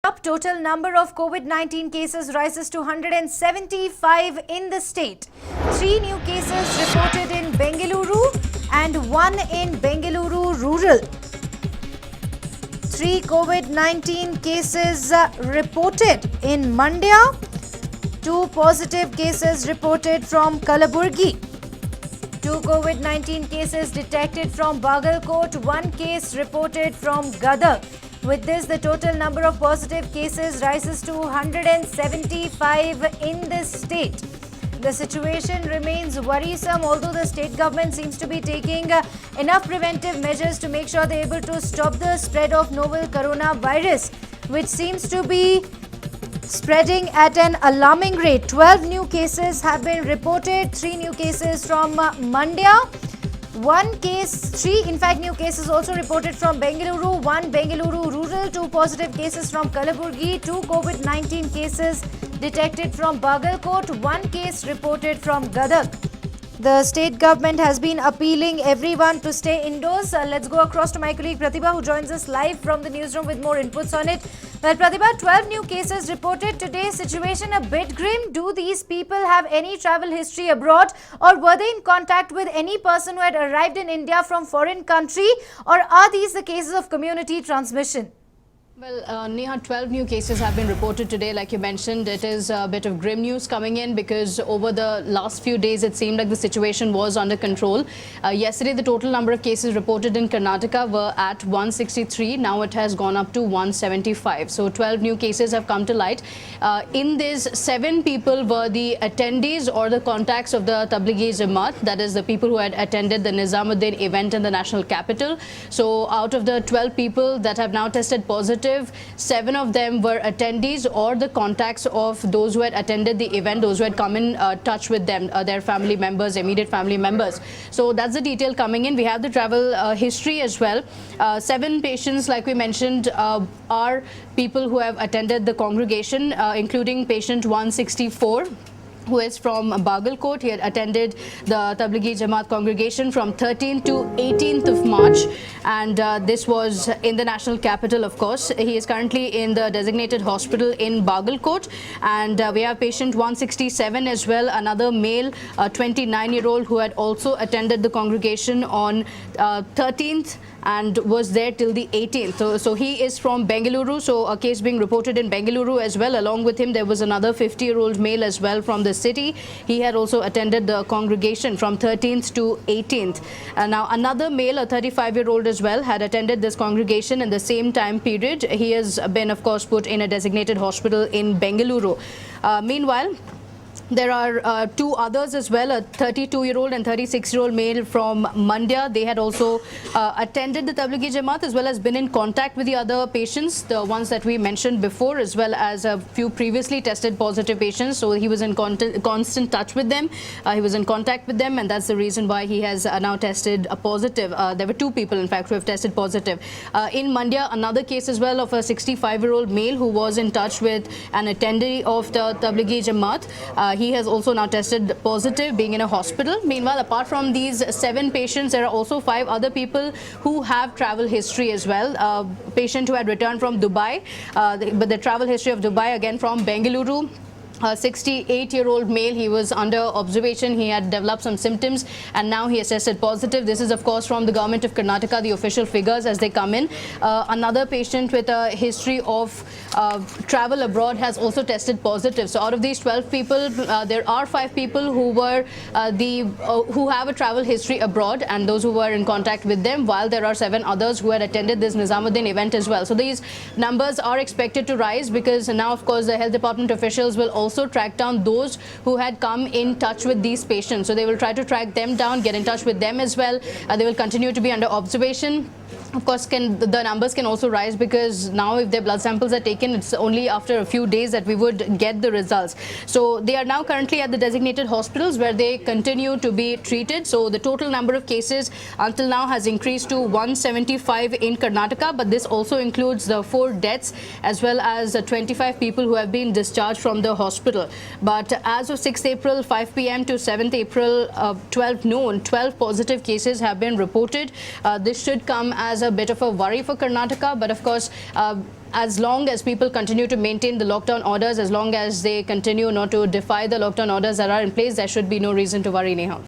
Top total number of COVID-19 cases rises to 175 in the state. 3 new cases reported in Bengaluru and 1 in Bengaluru rural. 3 COVID-19 cases reported in Mandy. 2 positive cases reported from Kalaburagi. 2 COVID-19 cases detected from Bagalkot. 1 case reported from Gadag. With this, the total number of positive cases rises to 175 in this state. The situation remains worrisome, although the state government seems to be taking enough preventive measures to make sure they're able to stop the spread of novel coronavirus, which seems to be spreading at an alarming rate. 12 new cases have been reported, 3 new cases from Mandy. 3 new cases also reported from Bengaluru, 1 Bengaluru rural, 2 positive cases from Kalaburagi, 2 COVID-19 cases detected from Bagalkot, 1 case reported from Gadag. The state government has been appealing everyone to stay indoors. Let's go across to my colleague Pratibha, who joins us live from the newsroom with more inputs on it. Well, Pratibha, 12 new cases reported today. Situation a bit grim. Do these people have any travel history abroad, or were they in contact with any person who had arrived in India from foreign country, or are these the cases of community transmission? Well, Neha, 12 new cases have been reported today. Like you mentioned, it is a bit of grim news coming in because over the last few days, it seemed like the situation was under control. Yesterday, the total number of cases reported in Karnataka were at 163. Now it has gone up to 175. So 12 new cases have come to light. In this, 7 people were the attendees or the contacts of the Tablighi Jamaat, that is the people who had attended the Nizamuddin event in the national capital. So out of the 12 people that have now tested positive, 7 of them were attendees or the contacts of those who had attended the event, those who had come in touch with them, their family members, immediate family members. So that's the detail coming in. We have the travel history as well. 7 patients, like we mentioned, are people who have attended the congregation, including patient 164. Who is from Bagalkot. He had attended the Tablighi Jamaat congregation from 13th to 18th of March, and this was in the national capital, of course. He is currently in the designated hospital in Bagalkot, and we have patient 167 as well, another male, 29-year-old who had also attended the congregation on 13th and was there till the 18th. So he is from Bengaluru, so a case being reported in Bengaluru as well. Along with him, there was another 50-year-old male as well from the city. He had also attended the congregation from 13th to 18th. Now, another male, a 35-year-old as well, had attended this congregation in the same time period. He has been, of course, put in a designated hospital in Bengaluru. Meanwhile, there are 2 others as well, a 32-year-old and 36-year-old male from Mandy. They had also attended the Tablighi Jamaat as well as been in contact with the other patients, the ones that we mentioned before, as well as a few previously tested positive patients. So he was in constant touch with them. He was in contact with them, and that's the reason why he has now tested positive. There were 2 people, in fact, who have tested positive. In Mandy, another case as well of a 65-year-old male who was in touch with an attendee of the Tablighi Jamaat. He has also now tested positive, being in a hospital. Meanwhile, apart from these 7 patients, there are also 5 other people who have travel history as well. A patient who had returned from Dubai, but the travel history of Dubai again from Bengaluru. A 68-year-old male, he was under observation. He had developed some symptoms and now he has tested positive. This is, of course, from the government of Karnataka, the official figures as they come in. Another patient with a history of travel abroad has also tested positive. So out of these 12 people, there are 5 people who were who have a travel history abroad and those who were in contact with them, while there are 7 others who had attended this Nizamuddin event as well. So these numbers are expected to rise because now, of course, the health department officials will also track down those who had come in touch with these patients. So they will try to track them down, get in touch with them as well. They will continue to be under observation. Of course, the numbers can also rise because now if their blood samples are taken, it's only after a few days that we would get the results. So they are now currently at the designated hospitals where they continue to be treated. So the total number of cases until now has increased to 175 in Karnataka, but this also includes the 4 deaths as well as 25 people who have been discharged from the hospital. But as of 6th April, 5 p.m. to 7th April, 12 noon, 12 positive cases have been reported. This should come as a bit of a worry for Karnataka. But of course, as long as people continue to maintain the lockdown orders, as long as they continue not to defy the lockdown orders that are in place, there should be no reason to worry, Neha.